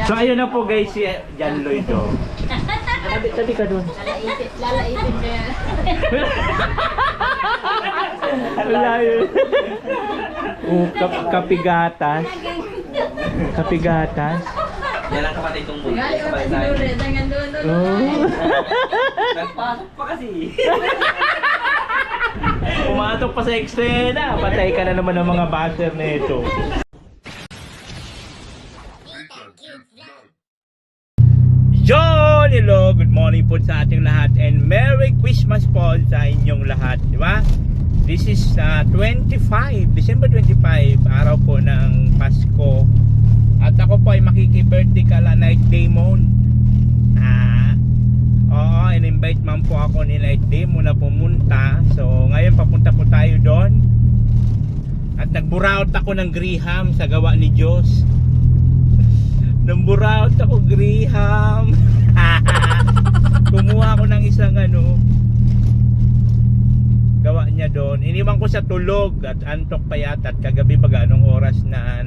So ayun na po guys, si John Lloyd oh. Tabi ka doon. Lalaipin ko yan. Wala yun. Kapigatas. Kapigatas. Yan ang kapatid kong buhay. Gali ko si Lure, tangan doon. Nagpasok pa kasi. Pumatok pa sa eksena. Patay ka na naman ng mga batter na ito. John! Hello! Good morning po sa ating lahat and Merry Christmas po sa inyong lahat. Di ba? This is December 25, araw po ng Pasko. At ako po ay makiki-birthday kala Night Demon. Oo, in-invite man po ako ni Night Demon na pumunta. So, ngayon papunta po tayo doon. At nagburaot ako ng griham sa gawa ni Diyos. Namburaot ako griham. Kumuha ako ng isang gawa niya doon. Iniwan ko sa tulog at antok pa yata. At kagabi baga anong oras na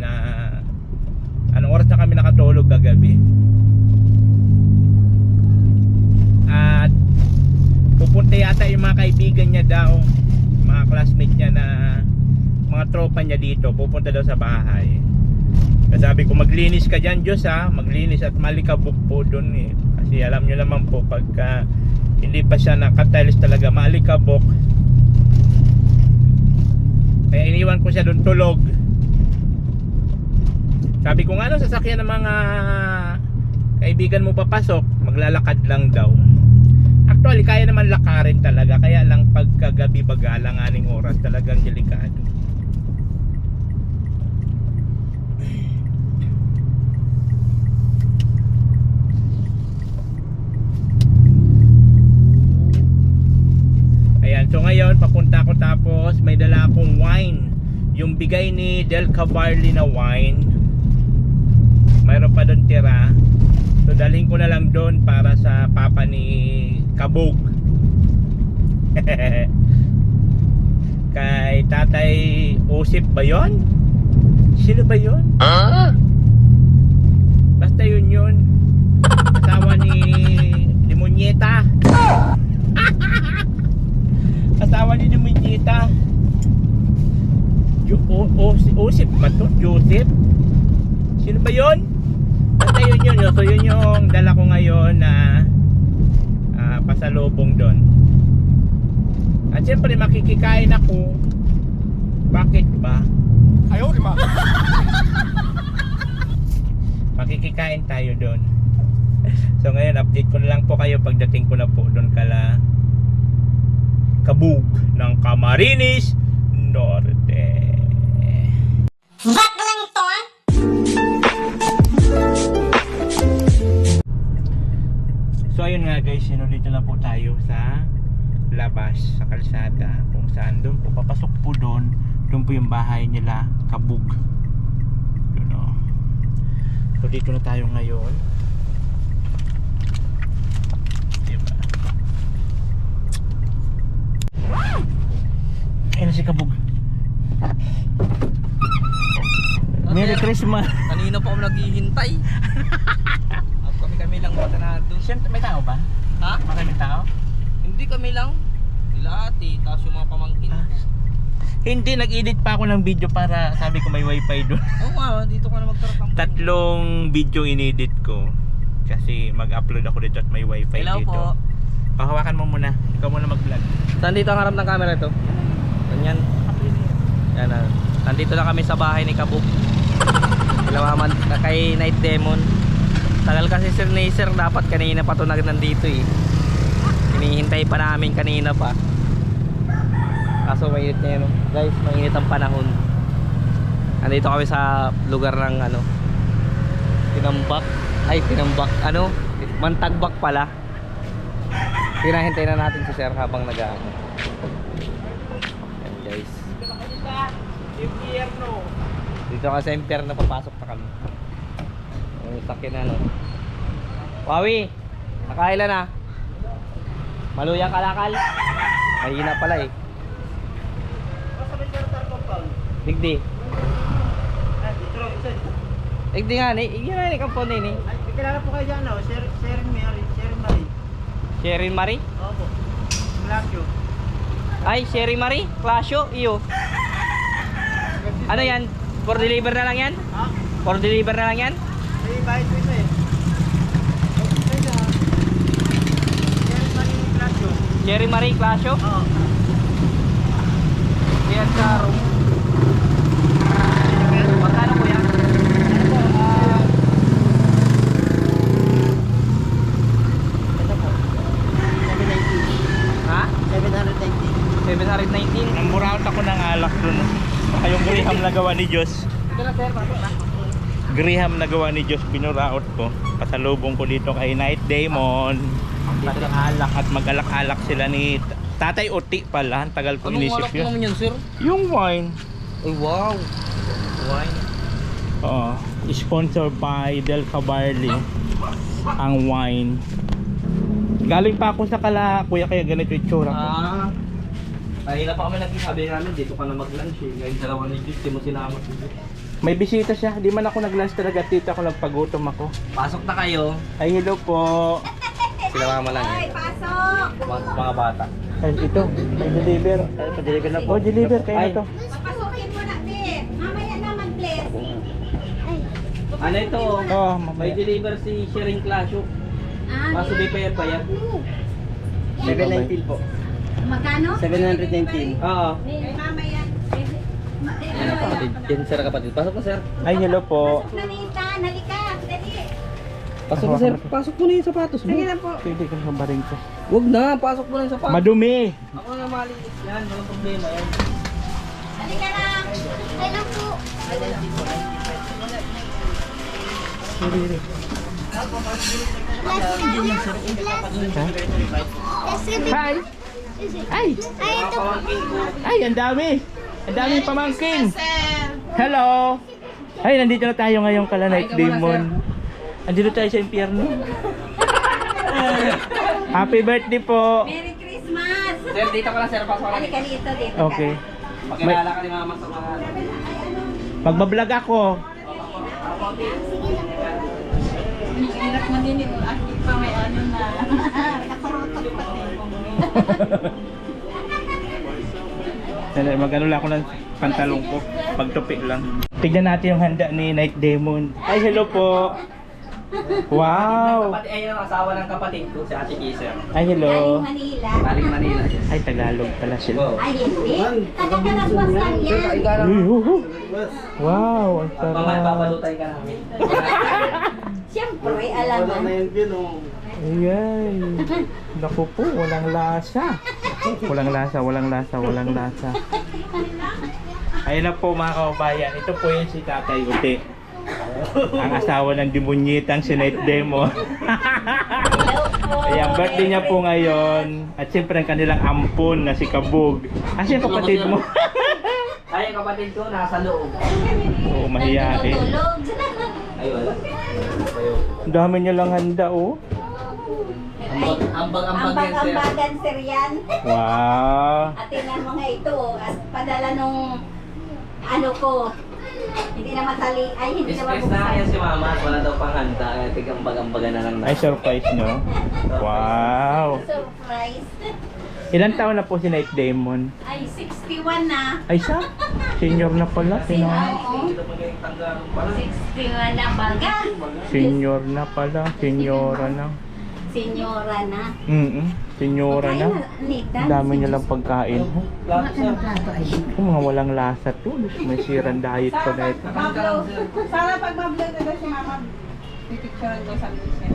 kami nakatulog kagabi. At pupunta yata yung mga kaibigan niya daw, mga classmate niya na mga tropa niya dito, pupunta daw sa bahay. Sabi ko maglinis ka dyan Diyos maglinis at malikabok po doon eh. Kasi alam nyo naman po pagka hindi pa siya nakatiles talaga malikabok. Kaya iniwan ko siya doon tulog. Sabi ko nga sasakyan ng mga kaibigan mo papasok, maglalakad lang daw. Actually kaya naman lakarin talaga, kaya lang pagkagabi baga alanganing oras talagang delikado. So ngayon papunta ko tapos may dala akong wine. Yung bigay ni Del Cavalli na wine. Mayroon pa doon tira. So dalhin ko na lang doon para sa papa ni Kabog. Kay Tatay Osip ba yun? Sino ba yun? Basta yun. Asawa ni Muñeta. Asawa ni Muñeta. Osip ba to? Joseph? Sino ba yun? Basta yun. So yun yung dala ko ngayon na pasalubong doon. At syempre makikikain ako. Bakit ba? Ayaw di ma. Makikikain tayo doon. So ngayon update ko na lang po kayo pagdating ko na po doon kala Kabug ng Camarines Norte. Ba't lang to So ayun nga guys, dito na po tayo sa labas, sa kalsada, kung saan doon po, papasok po doon po yung bahay nila, Kabug. Doon o. So dito na tayo ngayon. Diba? Ayun si Kabug. Merry Christmas. Kanina pa ako naghihintay. At kami lang bata na doon. Siyempre, may tao ba? Ha? Maraming tao? Hindi kami lang. Sila ate, tapos yung mga pamangkin ko. Hindi, nag-edit pa ako ng video para sabi ko may wifi doon. Oo nga, dito ka na magtaratang. 3 video inedit ko. Kasi mag-upload ako dito at may wifi Hello dito. po. Pahawakan mo muna. Ikaw muna mag-vlog. Nandito ang harap ng camera ito. Ganyan. Yan na. Nandito na kami sa bahay ni Kabug. Ilawaman kay Night Demon. Tagal kasi Sir Nacer, dapat kanina pa ito nandito eh. Hinihintay pa namin kanina pa. Kaso mainit na yun. Guys, mainit ang panahon. Nandito kami sa lugar ng Tinambak. Mantagbak pala. Hinahintay na natin si Sir habang nag-aano. Yan guys. Dito kasi impyerno papasok na kami. Ang sakyan na Wawi, nakailan na? Maluya kalakal. Mahina pala eh. Digdi. Di nga ni kampon ni. Kilala po kayo dyan, no? Sharing Marie. Sherry Marie? Opo. Glacio. Ay, Sherry Marie? Clasio? Iyo. Ano yan? For deliver na lang yan? Ha? For deliver na lang yan? May bayad po ito eh. Sharing Marie Glacio. Sherry Marie Clasio? Oo. Yan sa room. Magkano po yan? Ano po? Ito po. 790. Ha? 790. 719. Namuraot ako ng alak dun. Baka yung griham na gawa ni Diyos. Griham na gawa ni Diyos, binuraot ko. Pasalubong ko dito kay Night Demon. Pati alak at mag-alak-alak sila ni Tatay Uti pala. Ang tagal ko Anong inisip alak yun. naman yun, sir? Yung wine. Ay, wow. Wine. Oo. Sponsored by Del Cabarli. Ang wine. Galing pa ako sa Kuya, kaya ganito yung tsura ko. Kanina pa kami nagsasabi namin, dito ka na mag-lunch eh. Ngayon dalawa ni Diyos, di mo sinama. May bisita siya. Di man ako nag-lunch talaga. Tita ako nagpagutom ako. Pasok na kayo. Ay, hello po. Sila mama lang Ay, eh. pasok! Mga bata. Ay, ito. May deliver. Ay, pa-deliver na po. Oh, deliver. Kayo na Ay. to. Papasukin mo na, Beth. Mamaya naman, please. Ay. Ano ito? Oh, May mamaya. deliver si Sharing Clasio. Kaso di pa yan pa yan. 719 po. Magkano? 719. Oo. Ay, mamaya. Yan ang kapatid. Yan sir kapatid. Pasok na sir. Ay, hello po. Pasok na, Nita. Halika. Dali. Pasok na sir. Pasok mo na yung sapatos mo. Sige na po. Pwede kang sambarin ko. Huwag na. Pasok mo na yung sapatos. Madumi. Ako na maliit yan. Walang problema yan. Halika na. Hello po. Hi. Ay. Ay, ang dami. Ang daming pamangkin. Hello. Ay, nandito na tayo ngayon kala Night Demon. Andito tayo sa impyerno. Happy birthday po. Merry Christmas. Sir, dito ka lang sir. Pasok ka lang. Halika dito, dito. Okay. Pakilala ka ni mama sa mga... Magbablog ako. Inak mo din ito. Aki pa may ano na. Nakarotok pati. Mag-ano lang ako ng pantalong ko. Pagtupi lang. Tignan natin yung handa ni Night Demon. Ay, hello po. Wow. Kapatid, ay yung asawa ng kapatid ko, si Ate Kiser. Ay, hello. Galing Manila. Galing Manila. Ay, Tagalog pala sila. Ay, hindi. Taga-Kalabas lang yan. Uy, wow, ang sarap. Papalutay ka namin. Siyempre, alam mo. Ayan. Naku po, walang lasa. Walang lasa, walang lasa, walang lasa. Ayun na po mga kababayan. Ito po yung si Tatay Uti. Ang asawa ng demonyitang si Night Demon. Ayan, birthday niya po ngayon. At siyempre ang kanilang ampon na si Kabog. Kasi yung kapatid mo. Ay, yung kapatid ko nasa loob. Oo, mahiyain. Tulog. Ay, wala. Ang dami niya lang handa, oh. Ambag-ambag yan, sir. Ambag-ambagan, sir, yan. Wow. At tingnan mo nga ito, at padala nung ano ko. Hindi na matali, ay hindi na Stress na yan si mama at wala daw pang handa. Kaya tigambag-ambagan na lang na. Ay, surprise nyo. Wow. Surprise. Ilan taon na po si Night Demon? Ay, 61 na. Ay, siya? Senior na pala. Senior, Dito magaling tanggalong pala. 61 na baga. senior na pala. Senyora na. Senyora na. Senyora na. Nita. Ang dami niya lang pagkain. Plato, sir. Yung mga walang lasa to. May sirang diet ko na ito. Kakan ka lang, sir. Sana pag ma-vlog na daw si mama, pipicturean ko sa siya.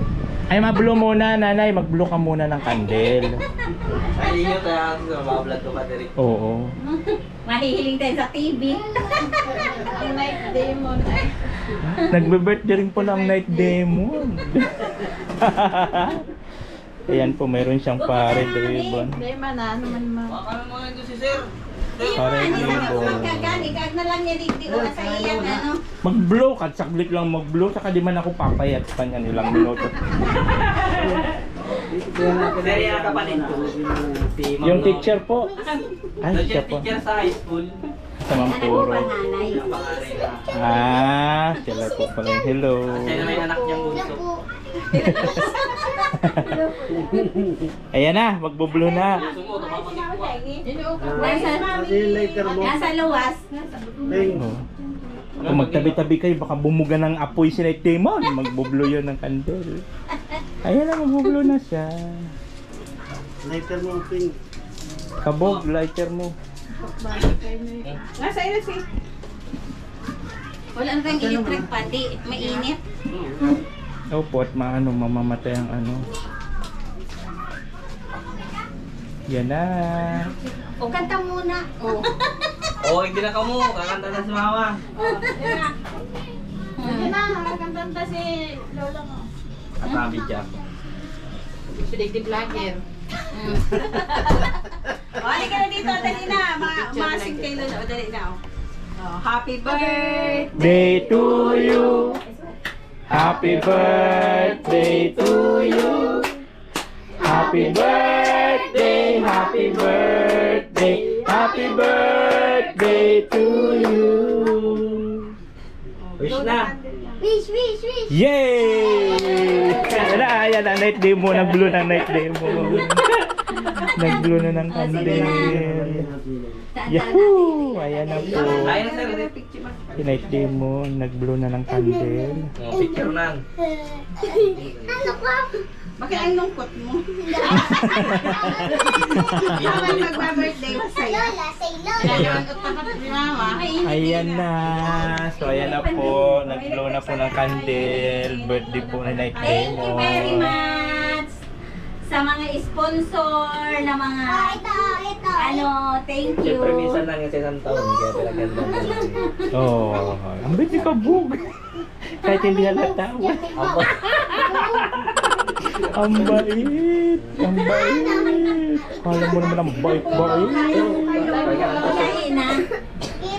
Ay, mag-blow muna, nanay. Mag-blow ka muna ng candle. Ay, inyo kaya sir, mabablog ko ka direct. Oo. Mahihiling tayo sa TV. Ang Night Demon ay Nagbe-birthday rin po ng Night Demon. Ayan po, mayroon siyang pare ribbon. Demon na, ano man ma. Baka naman ito si sir. Pare ribbon. Kagani, kag na lang niya dito sa iyang ano. Mag-blow ka, saglit lang mag-blow. Saka di man ako papayat pa niyan ilang minuto. Sir, yung kapatid ko. Si Ma'am Yung Nong. teacher po. Ay, Doon siya siya po. teacher sa high school. Sa Anak mo Mampuro. panganay. Sila po pala. Hello. Kasi na may anak niyang bunso. Ayan na, magbublo na. Nasa luwas. Oh. Kung magtabi-tabi kayo, baka bumuga ng apoy si Night Demon. Magbublo yun ng kandel. Ayan na, magbublo na siya. Lighter mo, pink. Kabog, lighter mo. Nasa ilo si. Wala na tayong electric pa. Di, mainit. Opo, at mamamatay ang ano. Yan na. O, kanta muna. O. Oo, hindi na ka mo. Kakanta na si Mama. Hindi na, nakakantanta si Lola mo. At Rabi Jack. Sinig di vlogger. O, hindi ka na dito. Dali na. Masig kay Lola. O, dali na. Happy birthday. Day to you. Happy birthday to you. Happy birthday, happy birthday, happy birthday to you. Wish na. Wish, wish, wish. Yay! Ayan na, night demo. Nag-blow na night demo. Nag-blow na ng candle. Yahoo! Ayan na po. Ayan sir. Si night demo, nag-blow na ng candle. Oh, picture na. Bakit ang lungkot mo? Habang magba-birthday mo sa'yo. Si Mama. Ayan na. So ayan na po. Nag-blow na po ng candle. Birthday po ni night Thank demo. you very much sa mga sponsor na mga thank you. Siyempre minsan lang yung sa isang taon. Kaya pinaganda na. Oh, ang bait ni Kabog. Kahit hindi halata. Apo. Ang bait. Ang bait. Kala mo naman ang bait-bait. Kain na.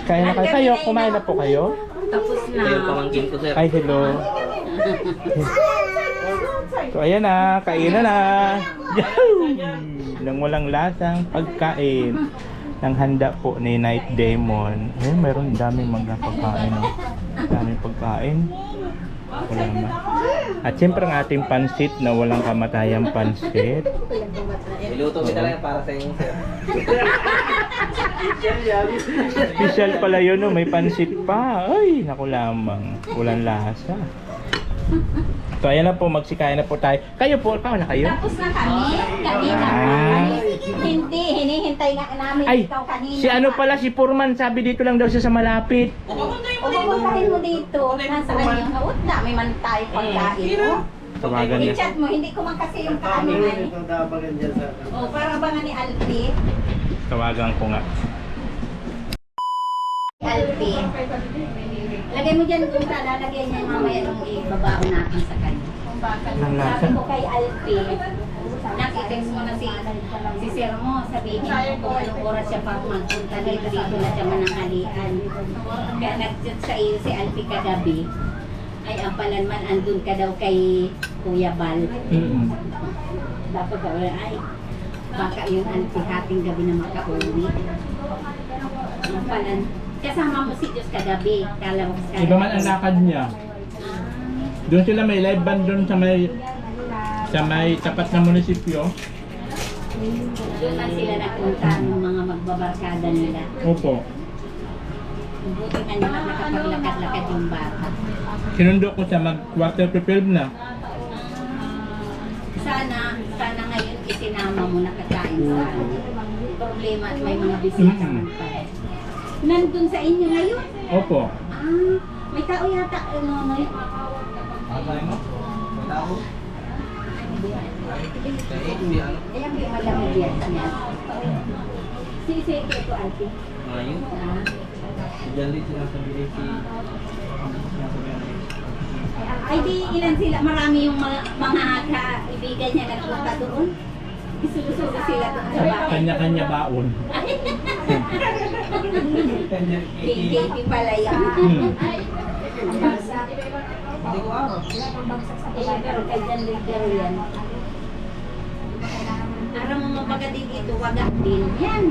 Kaya na kayo. Kumain na po kayo? Tapos na. Ito yung pamangkin ko sir. Ay, hello. So, ayan na. Kainan na. Yahoo! Nang walang lasang pagkain. Nang handa po ni Night Demon. Ayun, meron daming mga pagkain. No? Daming pagkain. Wala naman. At siyempre ang ating pansit na walang kamatayang pansit. Niluto kita lang para sa inyo sir. Special pala yun, no? May pansit pa. Ay, naku lamang. Walang lasa. So, ayan na po. Magsikain na po tayo. Kayo po, ikaw na kayo? Tapos na kami. Kanina. Hindi, hinihintay nga namin Ay, ikaw kanina. si ano pala, si Purman, sabi dito lang daw siya sa malapit. O, pupuntahin mo dito. Nasaan yung hawot na? May man tayo pagkain. O, Tawagan niya. i-chat mo. Hindi ko man kasi yung kaano nga eh. Ito dabagan dyan sa... O, para ba nga ni Alpi? Tawagan ko nga. Alpi. Lagay mo dyan kung lalagay niya mamaya nung ibabao natin sa kanya. Nang lasa? Sabi ko kay Alpi, nakitext mo na si Sir mo, sabihin mo kung anong oras siya pa magpunta dito na siya mananghalian. Kaya nag-chat sa iyo si Alpi kagabi, ay ang palanman andun ka daw kay Kuya Bal. Dapat daw ay baka yun Alpi hating gabi na makauwi. Ang palan, kasama mo si Diyos kagabi, kala mo Iba man ang lakad niya. Doon sila may live band doon sa may tapat na munisipyo. Doon man sila nagpunta ng mga magbabarkada nila. Opo. Buti nga nila nakapaglakad-lakad yung bata. Sinundo ko siya mag-quarter to 12 na. Sana ngayon isinama mo na kakain sa ano. Problema at may mga bisita man pa. Nandun sa inyo ngayon? Opo. May tao yata. Ano? Ayan yung malamig yan niya. Sisi ito Alpi. Ngayon. Diyan din sinasabi rin si... Ay di ilan sila? Marami yung mga kaibigan niya nagpunta doon. Isususo sila doon sa bahay. Kanya-kanya baon. KKP pala yan. Ang bagsak. Hindi ko araw. Pero kay Jan Ligero yan. Aram mo mabaga din ito, wagak din. Yan.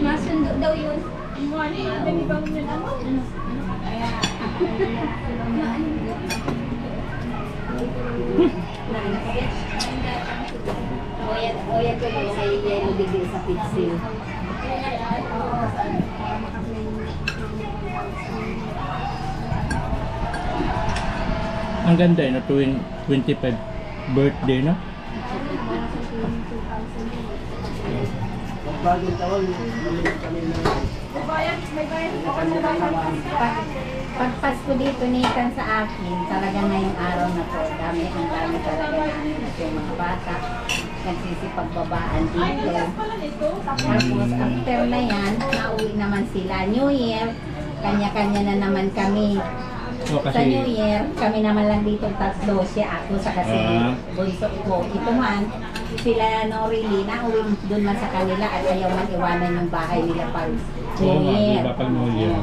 Masundo daw yun. Oyan ko yung sa yellow bigil sa pixel. Ang ganda no, tuwing 25 birthday no? Bagong taon, bili kami ng Pag Pasko dito nikan sa akin, talaga ngayong araw na to, ang dami talaga namin yung mga bata. Nagsisipagbabaan dito. Tapos after na yan, nauwi naman sila. New Year, kanya-kanya na naman kami. So, Sa New Year, kami naman lang dito tatlo, siya ako sa kasi bunso ko. Ito man, sila no really, nauwi doon man sa kanila at ayaw man iwanan yung bahay nila pag New Year. pag New Year.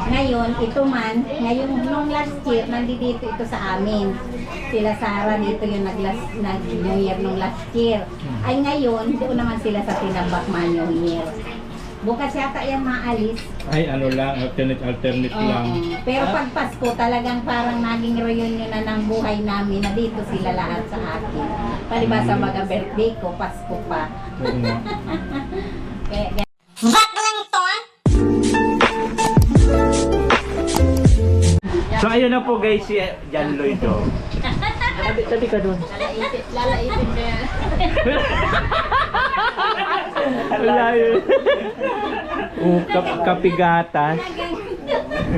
Ngayon, ito man, ngayon nung last year, nandito ito sa amin. Sila Sarah dito yung nag-New Year nung last year. Ay ngayon, doon naman sila sa Tinabak man New Year. Bukas yata yung maalis. Ay, ano lang, alternate lang. Pero pag Pasko, talagang parang naging reunion na ng buhay namin na dito sila lahat sa akin. Palibasa mga birthday ko, Pasko pa. Oo nga. Kaya, So ayun na po guys, si John Lloyd oh. Sabi ka doon. lalaipin ko yan. Layo. Kapigatas.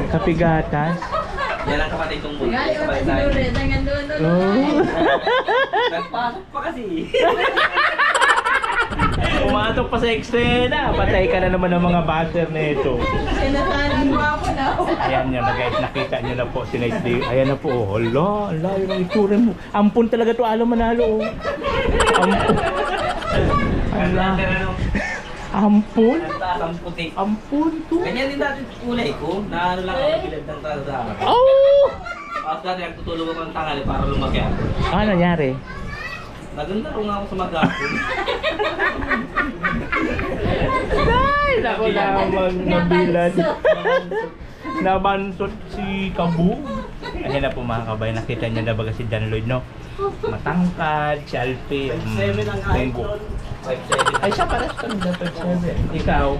Kapigatas. Yan ang kapatid kong buhay. Gali ko si Lourdes, hanggang doon. Oh. Nagpasok pa kasi. Pumatok pa sa eksena. Patay ka na naman ng mga baser na ito. Sinasabi mo ako na. Ayan nyo na guys, nakita nyo na po si Night Day. Ayan na po, oh, hala, ang layo ng itsura mo. Ampun talaga to, alam manalo, oh. Ampun. Hala. Ampun? Ang puti. Ampun to. Ganyan din dati kulay ko, na ano lang ang bilad ng tadama. Oh! Tapos dati nagtutulog ako ng tangali para lumaki ako. Ano nangyari? Nagandaro nga ako sa maghapon. Ay, naku naman, nabilad. Nabansot si Kabu. Ayan na po mga kabay, nakita niyo na baga si John Lloyd, no? Matangkad, si Alfie. 7 ang icon. 5'7". Ay, siya para sa kanila, 5'7". Ikaw,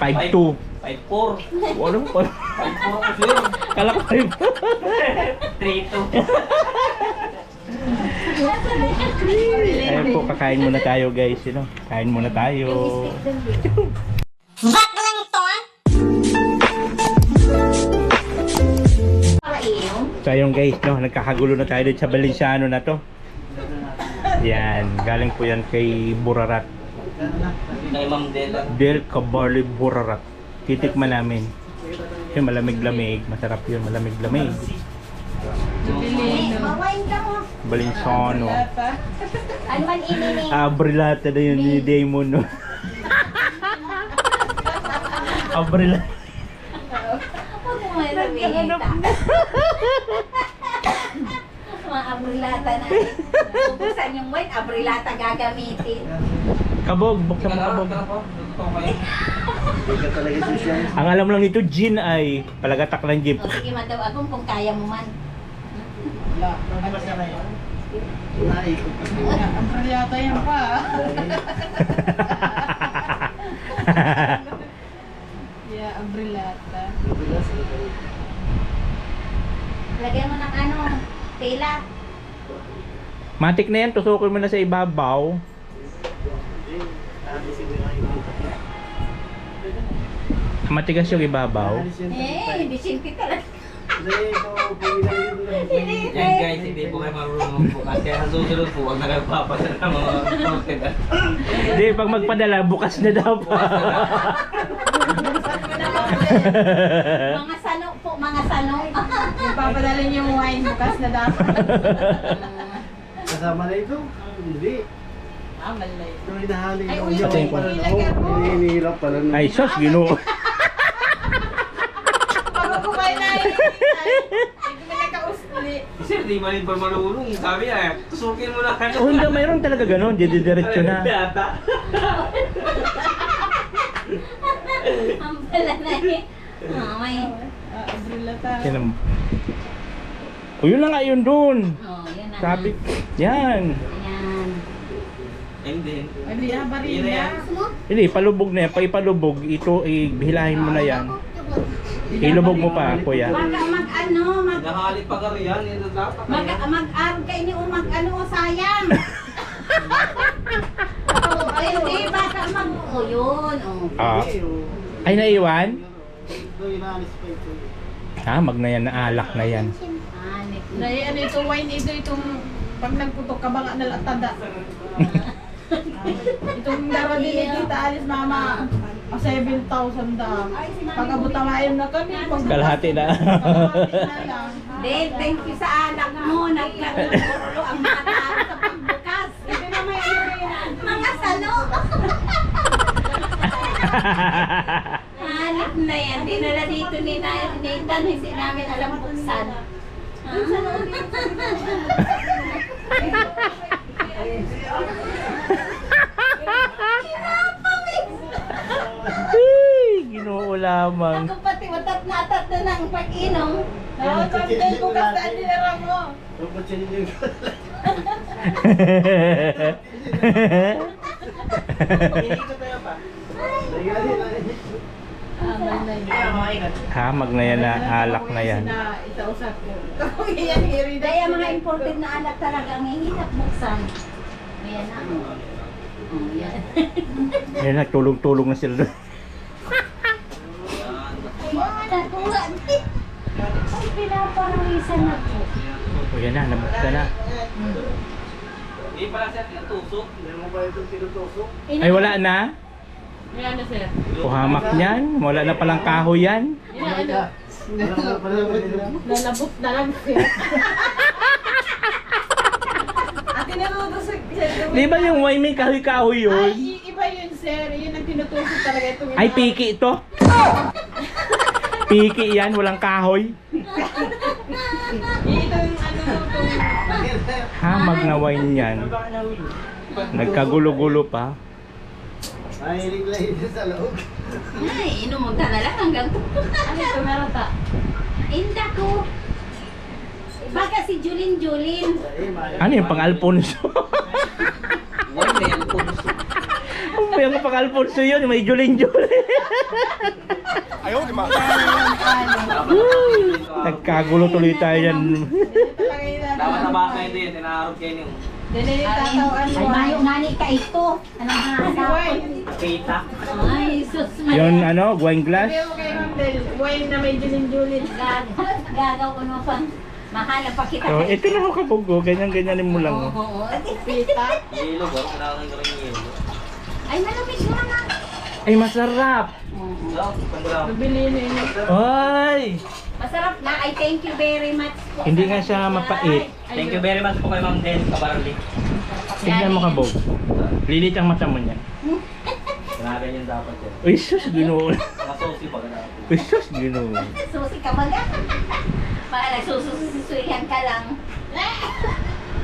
5'2". 5'4". Walang pala. 5'4 kasi yun. Kala ko 3'2". Ayan po, kakain muna tayo guys, you know? Kain muna tayo. So ayun guys, no, nagkakagulo na tayo dito sa Valenciano na to. Yan, galing po yan kay Burarat. Kay Ma'am Dela. Del Cabarle Burarat. Titikman namin. Yung malamig-lamig, masarap yun, malamig-lamig. Mawain ka mo. Valenciano. Ano man inining? Abrilata na yun ni Damon, no? Abrilata. Huwag mo may ramita. Mga abrilata na. Buksan yung white, abrilata gagamitin. Kabog, buksan mo kabog. Hindi ka talaga siya. Ang alam lang nito, gin ay palagatak lang gin. O sige madaw agong kung kaya mo man. Naikot ka. Ang yata yan pa. Yeah, abrilata. Lagyan mo ng ano, tela. Matik na yan, tusukin mo na sa ibabaw. Matigas yung ibabaw. Hindi simpi talaga. Yan guys, hindi po kayo marunong bukas. Kaya sa susunod po, huwag na kayo papasa ng mga content. Hindi, pag magpadala, bukas na daw pa. Mga sano po, mga sano. Ipapadalin yung wine bukas na dapat. Kasama na ito? Hindi. Malay. Ito hinahali Ay, yung uy, yaw uy, pala ilagay na. mo. Hinihilap pala na. Ay, sos, ginoo. Pag kumain na yun, hindi ko nagkausli. Sir, di man pa marunong. Sabi niya, tusukin mo na ano. Oh, hindi, mayroon talaga ganun. Didiretso na. Bata. Ang pala na eh. Oh, may... Umbrella tayo. Yan. O yun na nga yun dun. Oh, yan na. Sabi, yan. Ayan. Hindi. Hindi na, barina. Hindi, palubog na yan. Pag ipalubog, ito, hilahin mo na yan. Ilubog mo pa, kuya. Nakalit pa ka rin yan. Yan ang dapat. Mag-arm kayo ni ano, sayang. Ay, hindi, baka o yun, oh. Ah. Ay, naiwan? Ito, inaalis pa ito. Ha, mag na yan, naalak na yan. Dahil ano ito, wine ito, itong pag nagputok ka baka nalatada. Itong daro din kita alis mama 7,000 daw. Pagkabutamayon na kami. Kalahati na. Kalahati na lang. Then, thank you sa anak mo. Nagkaroon ang mga tao sa pagbukas. Hindi na may Mga salo. Hanip na yan. Dinala dito ni Nathan. Hindi namin alam buksan. Ginoo lamang. Ako pati matat na ng pag-inom. Nakakantay ko kasi ang dinara mo. Ito pa siya yung... Hindi ko tayo pa. Ha, mag na yan na, alak na yan. Itausap ko. Kung iyan hiri na. Kaya mga imported na anak talaga ang hihirap buksan. Ayan na. Oh, yan. Yan na, tulong-tulong na sila doon. Nakuha. Ay, pinaparawisan na po. O yan na, nabuksan na. Hindi pala siya tinutusok. Hindi mo pa itong tinutusok? Ay, wala na? Yan na sir. O hamak niyan? Wala na palang kahoy yan? Yan ano. Wala ka pala ba nila? Lalabot na lang sir. At tinutusok sir. Di ba yung wine may kahoy-kahoy yun? Ay, iba yun sir. Yun ang tinutusok talaga itong Ay, piki ito? Piki yan, walang kahoy. Ito yung ano itong... Hamag na wine yan. Nagkagulo-gulo pa. Mahilig lang ito sa loob. Ay, inom mo ka na lang hanggang Ano ito meron ta? Inda ko. Baka si Julin. Ano yung pang-Alfonso? Wala na yan. Puso. Yung pang-Alfonso yun, may julin-julin. Nagkagulo tuloy tayo yan. Dapat na baka kayo din. Tinaharap kayo niyo. Dili tatawan Ay, mo. mayo nga ni ka ito. Anong hanap? Kita. Ay, sus. Yung ano, wine glass. Sabi mo kay Ma'am Del, wine na may julin-julin. Gagaw ko no pang mahal pa kita. So, ito na ako kabugo, ganyan-ganyanin mo lang. Oh. Oo. Pita. Yelo ba? Kailangan ka rin yelo. Ay, malamig mo na. Ay, masarap! Sarap. Pagkala. Nabili na yun. Ay! Masarap na. I thank you very much po. Hindi nga siya mapait. Thank you very much po kay Ma'am Den Kabarli. Tignan mo kabog. Lilit ang mata mo niyan. Ganyan dapat yan. Uy, sus, ginoo. Nakasosi pa ka. Uy, sus, ginoo. Susi ka baga. Para nagsususuyan ka lang.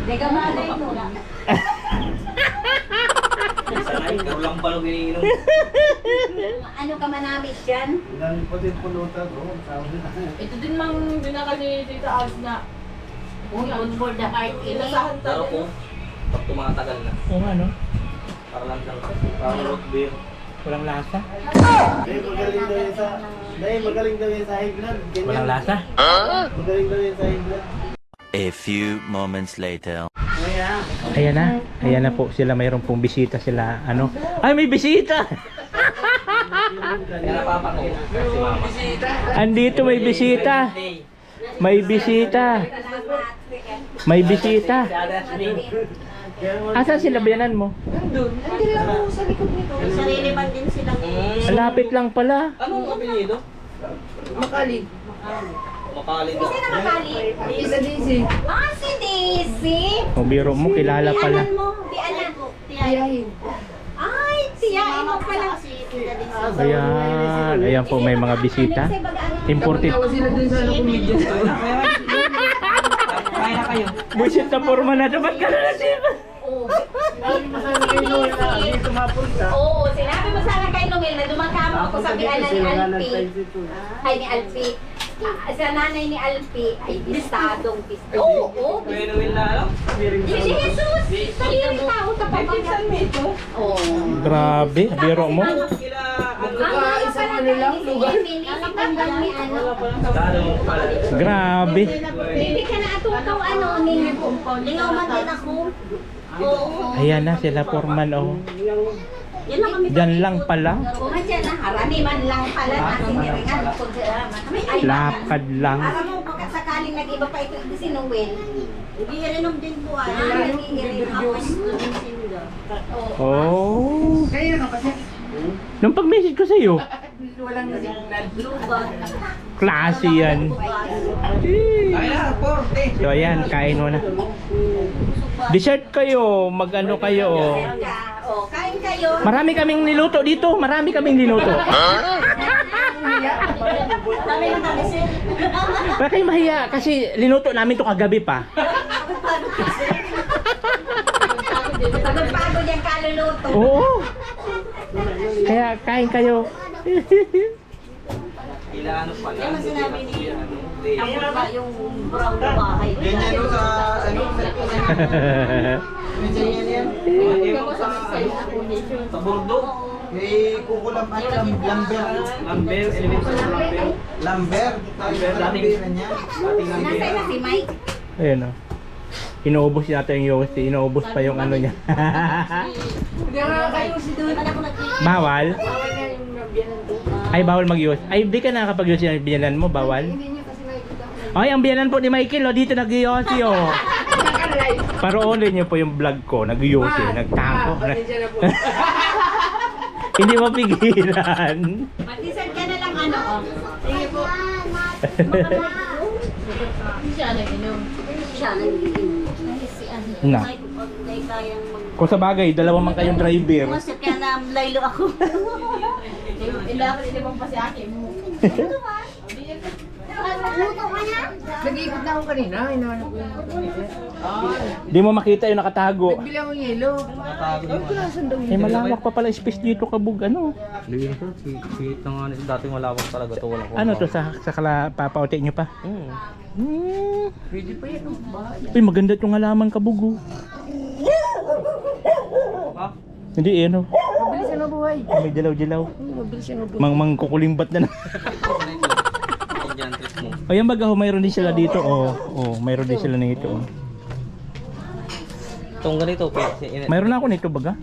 Hindi ka malay mo. Sanay, karulang balog iniinom. Ano ka manamit dyan? Ang putin pulutan doon. Ito din mang binaka ni Tita Als na. Good for the heart. Inasahan Pero tayo. po, pag tumatagal na, Oo nga, no? para lang siyang parang root beer. Walang lasa. Dahil magaling daw yan sa... Dahil magaling daw yan sa high blood. Ganyan. Walang lasa? Magaling daw yan sa high blood. A few moments later. Ayan. Ayan na. Ayan na po sila. Mayroon pong bisita sila. Ano? Ay, may bisita! Kaya napapako si Mama. Andito may bisita. May bisita. May bisita. Asan sila bayanan mo? Hindi lang mo sa likod nito. May sarili man din silang Lapit lang pala. Anong apelyido? Makali. Makali Kasi daw. nakakali. Isa Daisy. Ah, si Daisy. O biro mo, kilala pala. Tiyanan mo. Tiyanan. Tiyahin. Ay, tiyain mo pala. Ayan. Ayan po, may mga bisita. Imported. Sila dun sa comedian store. Kaya na kayo. Buisit na forma na. Ba't ka na nasip? Oo. Sinabi mo sana kay Noel na dito mapunta. Oo, sinabi mo sana kay Noel na dumagkamo ako sa biyanan ni Alpi. Ay, ni Alpi. Sa nanay ni Alpi ay pistadong pista. Oo, May Noel na alam? Si Jesus! Saliri tao sa pamilya. Oo. Grabe, biro mo. Isa ano lang, lugar. Grabe. Bibi ka na atukaw ano, ningaw man din ako. Oo. Ayan na sila Foreman oh. Yan lang kami. Diyan lang pala. Oo, dyan na. Harami man lang pala natin niringan. Lakad lang. Alam mo, pagkasakaling nag-iba pa ito si Noel. Hindi irinom din po. Nag-iirinom ako. Oh. Nung pag-message ko sa'yo, klase yan. So ayan, kain mo na. Dessert kayo, mag-ano kayo. Oh, kain kayo. Marami kaming niluto dito, marami kaming niluto. Dami na kami sir. Wala kayong mahiya kasi linuto namin to kagabi pa. Pagod-pagod yung kaluluto. Oo. Kaya kain kayo. Ilan pa lang. Yan ang sinabi ni Ako ba yung brown na bahay? Ganyan no sa ano? Ganyan yan. Sa Bordo. May kukulam at lamber. Lamber, elemental sa Lamber. Lamber. Lamber, dating niya. Lamber. Nasaan na si Mike? Ayun oh. Inuubos yata yung Yossi, inuubos pa yung ano niya. Bawal? Ay, bawal mag-Yossi. Ay, di ka nakakapag-Yossi ng biyanan mo, bawal? Ay, ang biyanan po ni Michael, oh, dito nag-Yossi, oh. Paroonin niyo po yung vlog ko, nag-Yossi, nagtako. Hindi mapigilan. Matisan ka na lang ano, oh. Sige po. Siya nag-inom. Na. Hindi kayang mag... Kung sa bagay, dalawa man kayong driver. Masip kaya na laylo ako. Ilakot pa si Aki mo. Luto ka na? Nag-iikot na ako kanina, hinahanap ko yung computer. Di mo makita yung nakatago. Bilang ang yelo. Eh, malawak pa pala space dito, kabug, ano? Hindi ito, sweet na nga nito. Dating malawak talaga ito. Wala ko. Ano to, sa papauti nyo pa? Pwede pa yan. Uy, maganda itong halaman, kabug, oh. Hindi, eh, ano? Mabilis yan ang buhay. May dilaw-dilaw. Mabilis yan ang buhay. Mang kukulimbat na na. O yan baga, mayroon din sila dito, oh. Oh, mayroon din sila nito, oh. Itong ganito, Mayroon ako nito baga.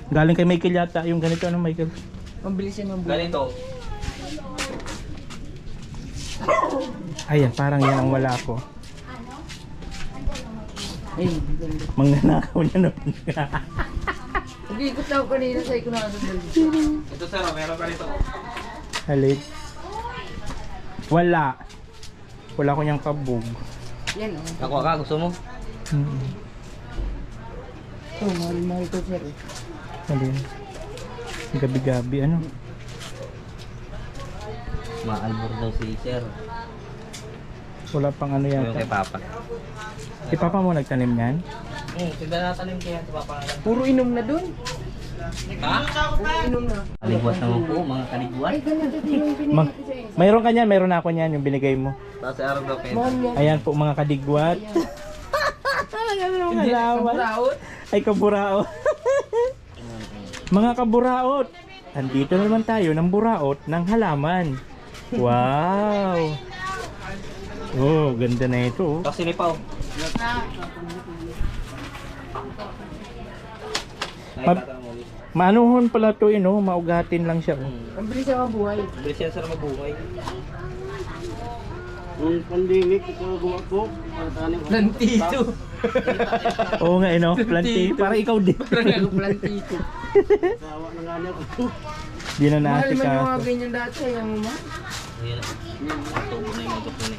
Galing kay Michael yata, yung ganito, ano, Michael? Mabilis yan ang buhay. ganito. Ayan, parang yan ang wala ko. Ay, ganda. Mangnanakaw niya nun. Nag-iikot na ako kanina sa ikunado. Ito sir, meron ka nito. Halit. Wala. Wala ko niyang kabog. Yan o. Ako ka, gusto mo? Oh, mahal-mahal ko sir. Alin? Gabi-gabi, ano? Maalbor daw si sir. Wala pang ano Yung yata. kay Papa. Si Papa mo nagtanim yan? Tignan natin kaya si Papa. Puro inom na dun. Ha? Puro inom na. Kaligwas naman po, mga kaligwas. Ay, ganyan. Ito yung pinili Mag ko sa'yo. mayroon ka niyan, mayroon ako niyan, yung binigay mo. Tapos si araw daw kayo. Mahal yan. Ayan po mga kadigwat. Hindi na kaburaot. Ay kaburaot. Mga kaburaot. Andito na naman tayo ng buraot ng halaman. Wow. Oh, ganda na ito. Oh. Tapos sinipaw. Maanuhon pala to, no? Maugatin lang siya. Oh. Ang bilis yan ang buhay. Bilis yan sir mabuhay. Ang pandemic, ito gumako. Plantito. Oo nga, no? Planti. Para ikaw din. Parang ako plantito. Sawa na nga niya ko. Di na Mahal man yung mga naasikaso. ganyan dati. Yung mga. Ayan. Tubo na yung utok na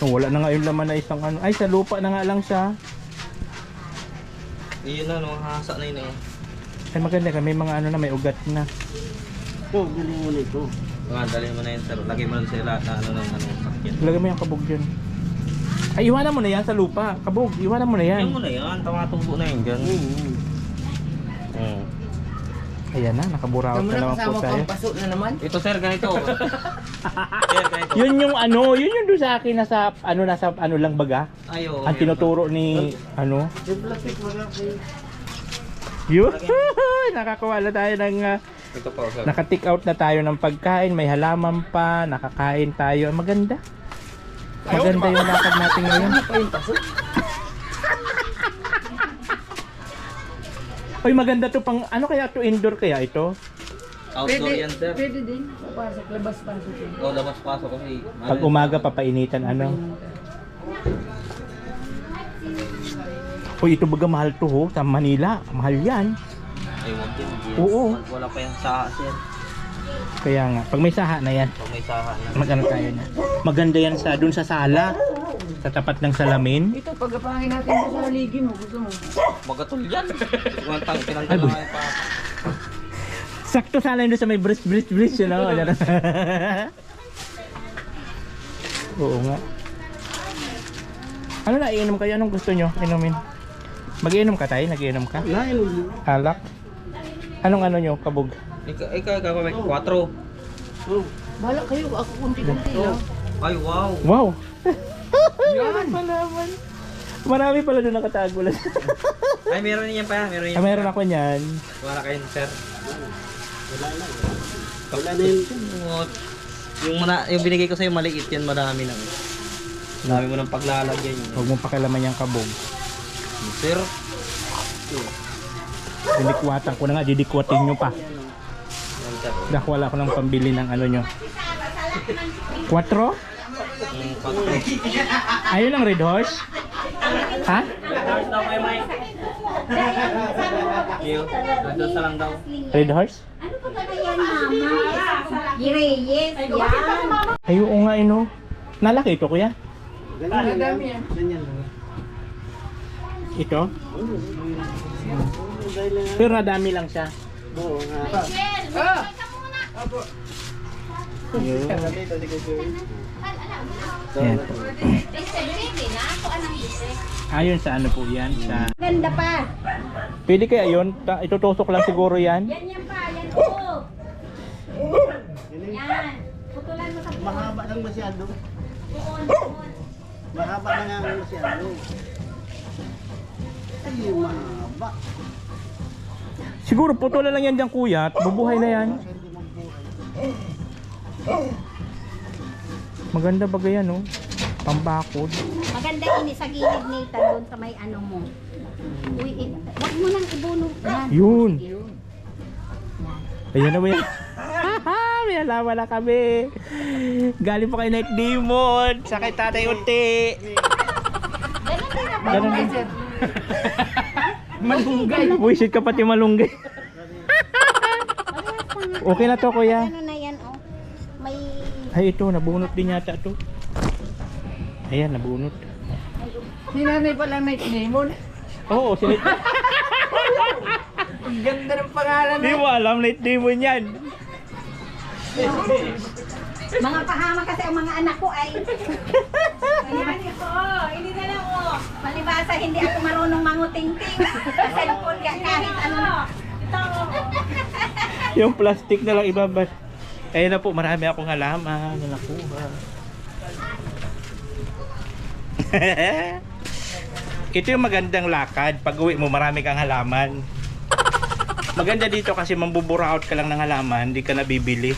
Oh, wala na nga yung laman na isang ano. Ay, sa lupa na nga lang siya. Iyon na, no, hasa na yun eh. Ay, maganda ka. May mga ano na, may ugat na. Ito, galing mo nito. Mga dali mo na yun sir. Lagay mo lang sila lahat na ano sakyan. Lagay mo yung kabog dyan. Ay, Ay, iwanan mo na yan sa lupa. Kabog, iwanan mo na yan. Yan mo na yan, tubo na yun dyan. Ayan na, nakaburaot Tama na na naman po kasama tayo. pang paso na naman. Ito sir, ganito. Sir, ganito. Yun yung ano, yun yung doon sa akin nasa ano lang baga. Ayo. Ang tinuturo ni ano. Yung plastic mga Yun. Nakakuha na tayo ng Ito po sir. naka-take out na tayo ng pagkain, may halaman pa, nakakain tayo. Maganda. Maganda yung lakad natin ngayon. Oy, maganda to pang ano kaya to indoor kaya ito? Outdoor yan sir. Pwede din. Papasok, labas-pasok yun. O, labas pasok kasi. Pag umaga papainitan ano. Uy, ito baga mahal to ho sa Manila. Mahal yan. Ay, wag din. Oo. Wala pa yung saha sir. Kaya nga, pag may saha na yan, Pag may saha na. magano tayo na. Maganda yan sa dun sa sala. Sa tapat ng salamin. Ito, pagkapangin natin mo sa haligi mo, gusto mo. Magatol yan. Kuwantang Ay, pinantala boy. nga pa. Sakto sana yun doon sa may bridge, you know? Oo nga. Ano na, iinom kayo? Anong gusto nyo inumin? Mag-iinom ka tayo? Nag-iinom ka? Nainom. Alak? Anong ano nyo, kabog? Ikaw, may 4. Oh. Bahala kayo, ako kunti-kunti lang. Ay, wow. Wow! Yan! Malaman. Marami pala doon nakatago lang. Ay, meron niyan pa. Meron niyan. Meron ako niyan. Wala kayo sir. Wala na yun. Yung binigay ko sa'yo maliit yan, marami nang. Dami mo ng paglalagyan yun. Huwag mong pakialaman yung kabog. Sir, Dinikwatan ko na nga, didikwatin nyo pa. yan sir. Dak wala ko ng pambili ng ano nyo. 4? Yung 4. Ayun ang Red Horse? Ha? Iyo, nandun sa lang daw. Red Horse? Ano pa ba yan, mama? Reyes, yan. Ay, oo nga, ino. Nalaki ito, kuya. Ganyan lang. Ganyan lang. Ito? Dahil lang. Pero nadami lang siya. Oo nga. Yun. Dito, dito. Ayan po. Ayun sa ano po yan. Sa... Ganda pa. Pwede kaya yun? Itutusok lang siguro yan. Yan pa, yan po. Yan. Putulan mo sa puon. Mahaba lang masyado. Puon. Mahaba na nga masyado. Ay, mahaba. Siguro putulan lang yan dyan, kuya. At bubuhay na yan. Maganda bagay yan, oh. Pambakod. Maganda ini sa gilid nita doon sa may ano mo. Uy, wag mo nang ibunong. Yan. Yun. Ayan na ba yan? May alaman na kami. Galing pa kay Night Demon. Sa kay Tatay Unti. Ganun din. Malunggay. Buisit ka pati malunggay. Okay na to, kuya. Ano na yan, oh. May Ay, ito. Nabunot din yata to. Ayan, nabunot. Si nanay palang night demon. Oo, sinit. Ang ganda ng pangalan Hindi mo alam, Night Demon yan. mga pahama kasi ang mga anak ko ay. Ayan ito, hindi na lang oh. Malibasa hindi ako marunong manguting-ting. Sa cellphone ka kahit ano. Yung plastic na lang ibabas. Ayun na po, marami akong halaman na nakuha. Ito yung magandang lakad. Pag uwi mo, marami kang halaman. Maganda dito kasi mambuburaot ka lang ng halaman, hindi ka nabibili.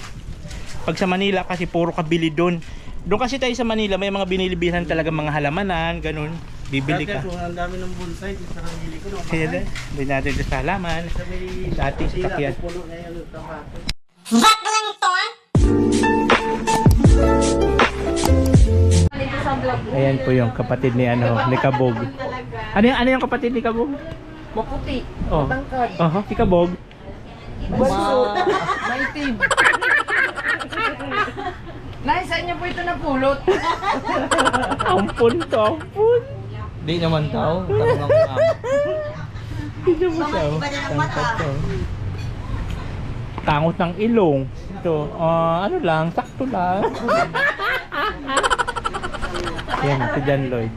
Pag sa Manila kasi puro ka bili doon. Doon kasi tayo sa Manila, may mga binilibihan talaga mga halamanan, ganun. Bibili ka. Ang dami ng bonsai. Dito sa nabili ko. Kaya na, hindi natin ito sa halaman. Sa ating sasakyan. Puno na yan. Ayan po yung kapatid ni ni Kabog. Ano yung kapatid ni Kabog? Maputi. Oh. Matangkad. Si Kabog. Maitim. Nay, saan niyo po ito napulot? Ampun to, ampun. Di naman daw. Tanong ako nga. Tignan mo siya. Tangkad to. Tangot ng ilong. Ito, ano lang, sakto lang. Yan, si John Lloyd.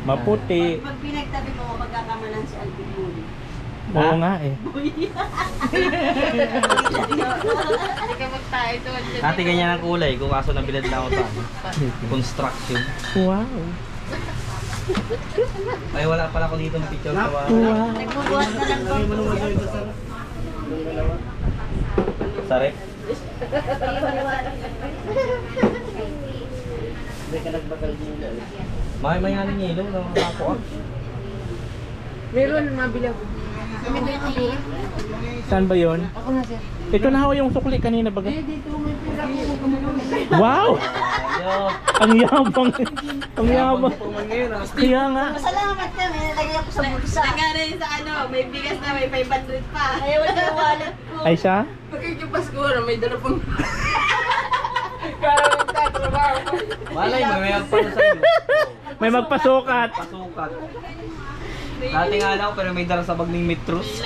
Maputi. Pag pinagtabi mo, magkakamalan si Alvin Moon. Oo nga eh. Dati ganyan ang kulay, kung kaso nabilad na ako sa construction. Wow. Ay, wala pala ko dito ng picture sa bahay. Wow. Nagbubuhat na lang po. Sarap. Hindi ka nagbakal nila. May aling yelo na ako ah. Meron, mabilang. Saan ba yun? Ako na, sir. Ito na ho yung sukli kanina baga. Dito, may pera ko. Wow! Ayo. Ang yabang. Ang yabang. Kaya nga. Salamat ka, may nalagay ako sa bulsa. Nagkaroon sa ano, may bigas na may 500 pa. Ay, wala yung wallet ko. Ay siya? Magkikipas ko na, may dala pang... Kaya magtatrabaho. Malay mo, may agpano sa iyo. May magpasukat. Pasukat. Dati nga lang, pero may dala sa bag ng Metros.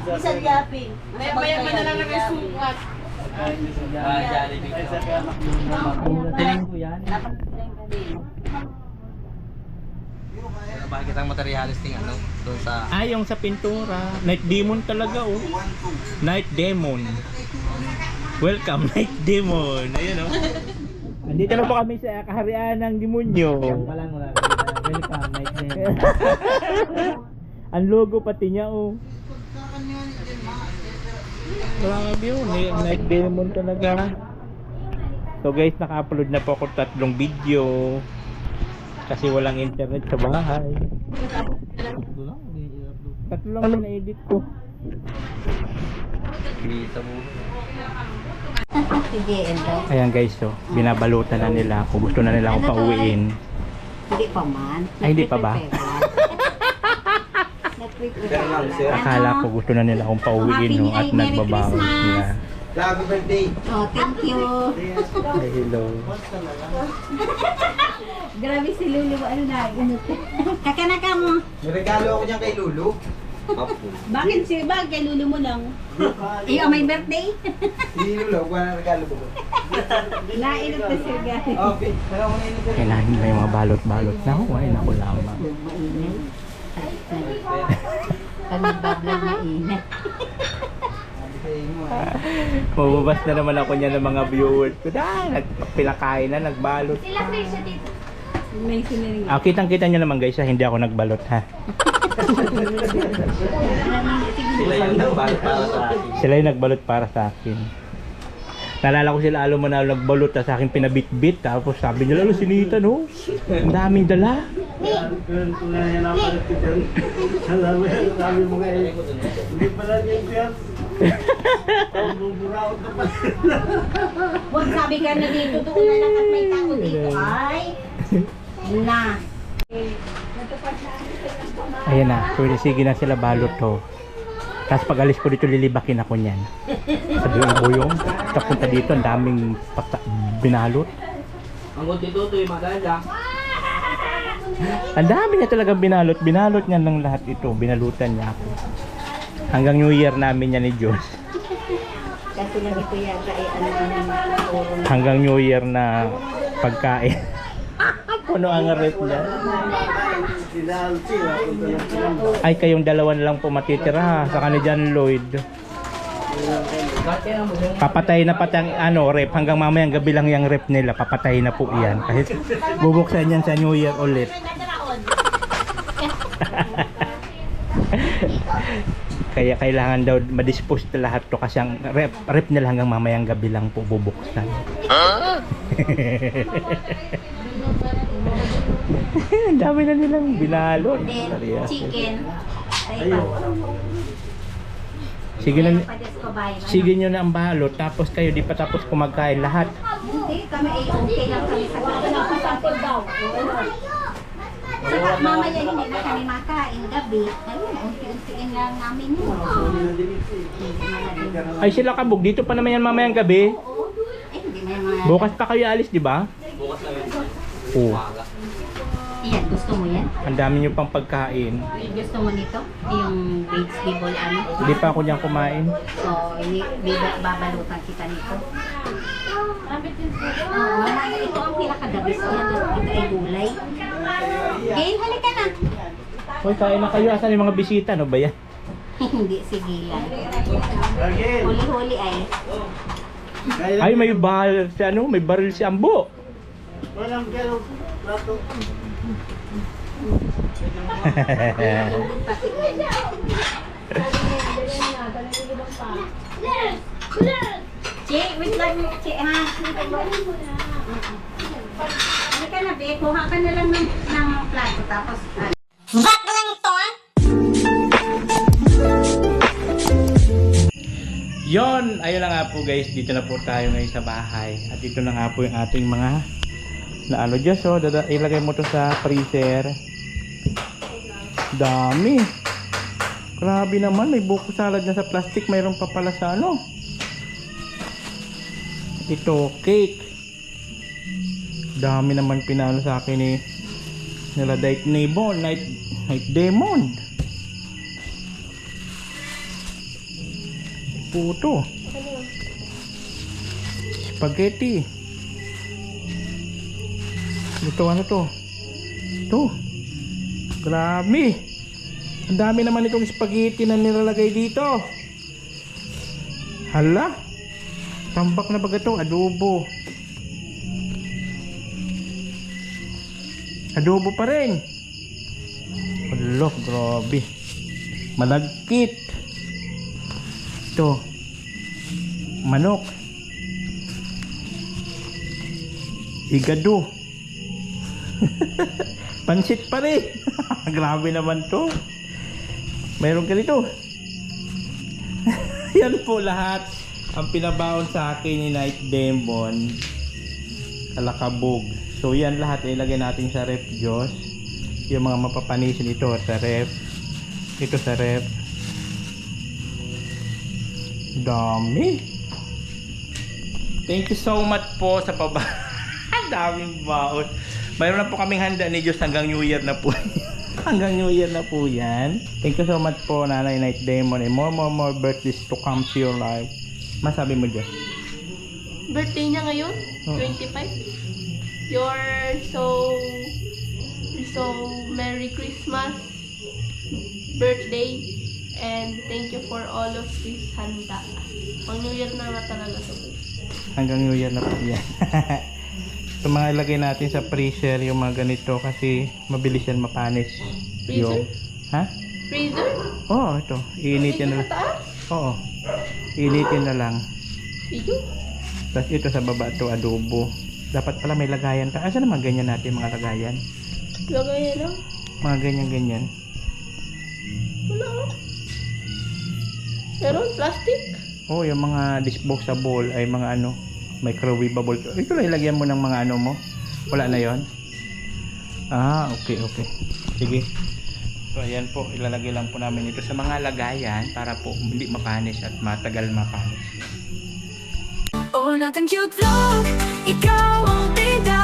Isang yaping. Maya-maya na lang may sukat. Jollibee. Tiling ko yan. Bakit kitang materialis ting ano? Doon sa... Ah, yung sa pintura. Night Demon talaga oh. Night Demon. Welcome, Night Demon. Ayun oh. Andito na po kami sa kaharian ng demonyo. Yan pa lang wala. Welcome, night demon. Ang logo pati niya oh. Grabe yun, Night Demon talaga. So guys, naka-upload na po ako 3 video. Kasi walang internet sa bahay. 3 lang na edit ko. Kita mo. Sige, endo. Ayan guys, so binabalutan na nila ako. Gusto na nila akong pauwiin. Hindi pa man. Ay, hindi pa ba? Pero lang, sir. Akala ko gusto na nila akong pauwiin no, at nagbabawas na. Happy birthday! Oh, thank you. Ay, hello. Grabe si Lulu. Ano na? Kakanaka mo. May regalo ako niyan kay Lulu. Apo. Bakit si Bag? Kay Lulu mo lang. Iyo, may birthday? Si Lulu, wala na regalo ko. Nainot na siya guys. Okay. Pero ako na yun. Kailangan ba yung mga balot-balot na ako? Ay, naku lamang. Mainit. Pag nagbablog mainit. Mababas na naman ako niya ng mga viewers ko. Nagpilakain na, nagbalot. May sinaring. Kitang-kita nyo naman guys, hindi ako nagbalot ha. Sila yung nagbalot para sa akin. Sila yung nagbalot para sa akin. Nalala ko sila alo manalo nagbalot sa akin pinabit-bit. Tapos sabi nila, lalo sinita no? Ang daming dala. Kung na yan ako nagtitin. Sabi mo ngayon. Hindi pala yung piyat. Ang buburaot na pala. Huwag sabi ka na dito, doon na lang at may tao dito. Ay! Na! Ayan na, so sige na sila balot to. Tapos pag alis ko dito, lilibakin ako niyan. Sabi ko, boyong, kapunta dito, ang daming binalot. Ang dito yung maganda. Ang dami niya talaga binalot. Binalot niya ng lahat ito. Binalutan niya ako. Hanggang New Year namin yan ni Diyos. Kasi lang ito yata ay ano. Hanggang New Year na pagkain. Puno ang rep niya. Sinalsi. Napunta lang sila. Ay, kayong dalawa na lang po matitira. Saka ni John Lloyd. Papatay na pati ang rep. Hanggang mamayang gabi lang yung rep nila. Papatay na po yan. Kahit bubuksan yan sa New Year ulit. Kaya kailangan daw ma-dispose na lahat to kasi ang rep nila hanggang mamayang gabi lang po bubuksan. Ang dami na nilang binalo. Then, chicken. Ayun. Sige na, sige nyo na ang balot tapos kayo di pa tapos kumagkain lahat. Hindi, kami ay okay lang kami sa kapatid daw. Saka mamaya hindi na kami makain gabi. Ayun, unti-untiin lang namin yun. Ay sila kabog, dito pa naman yan mamayang gabi. Eh, hindi may mga... Bukas pa kayo alis, di ba? Bukas lang yun. Oo. Iyan, gusto mo yan? Ang dami nyo pang pagkain. Gusto mo nito? Yung vegetable ano? Hindi pa ako diyan kumain. So, babalutan kita nito. Ito ang pinaka-the best yan. Ito ay gulay. Gail, halika na. Hoy, kain na kayo. Asan yung mga bisita? Ano ba yan? Hindi, sige lang. Again. Huli-huli ay. Ay, may baril si ano? May baril si Ambo. Walang pero plato. Pati yan. Che, wait lang. Che, ha? Halika na, be. Kuha ka na lang ng plato. Tapos, Yon, ayun na nga po guys, dito na po tayo ngayon sa bahay. At dito na nga po yung ating mga na ano dyan. So, ilagay mo to sa freezer. Dami. Grabe naman, may buko salad na sa plastic. Mayroon pa pala sa ano. Ito, cake. Dami naman pinalo sa akin ni nila Night Demon. Puto. Spaghetti. Ito ano to? Ito. Grabe. Ang dami naman itong spaghetti na nilalagay dito. Hala. Tambak na ba ito? Adobo. Adobo pa rin. Hala, grabe. Malagkit. Ito, manok, higado, pansit pa rin. Grabe naman to. Mayroon ka dito. Yan po lahat ang pinabaon sa akin ni Night Demon Kalakabog. So yan lahat ilagay natin sa ref, Diyos. Yung mga mapapanisin ito sa ref. Ito sa ref. Dami. Thank you so much po sa daming baon. Mayroon na po kaming handa ni Diyos hanggang New Year na po. Hanggang New Year na po yan. Thank you so much po, Nanay Night Demon. And more birthdays to come to your life. Masabi mo Diyos? Birthday niya ngayon? Oo. 25? You're so Merry Christmas birthday. And thank you for all of this handa. Pang New Year na talaga ito. Hanggang New Year na po yan. Ito mga ilagay natin sa freezer yung mga ganito kasi mabilis yan mapanis. Freezer? Ha? Freezer? Oo, ito. Iinitin na lang. Oo. Iinitin na lang. Video? Tapos ito sa baba ito adobo. Dapat pala may lagayan. Asa naman ganyan natin mga lagayan? Lagay lang? Mga ganyan-ganyan. Wala. Meron? Plastic? Oh, yung mga disposable ay mga ano, microwavable. Ito lang ilagyan mo ng mga ano mo. Wala na yon. Ah, okay. Sige. So ayan po, ilalagay lang po namin ito sa mga lagayan para po hindi mapanis at matagal mapanis. Oh, nothing cute vlog, ikaw ang bida.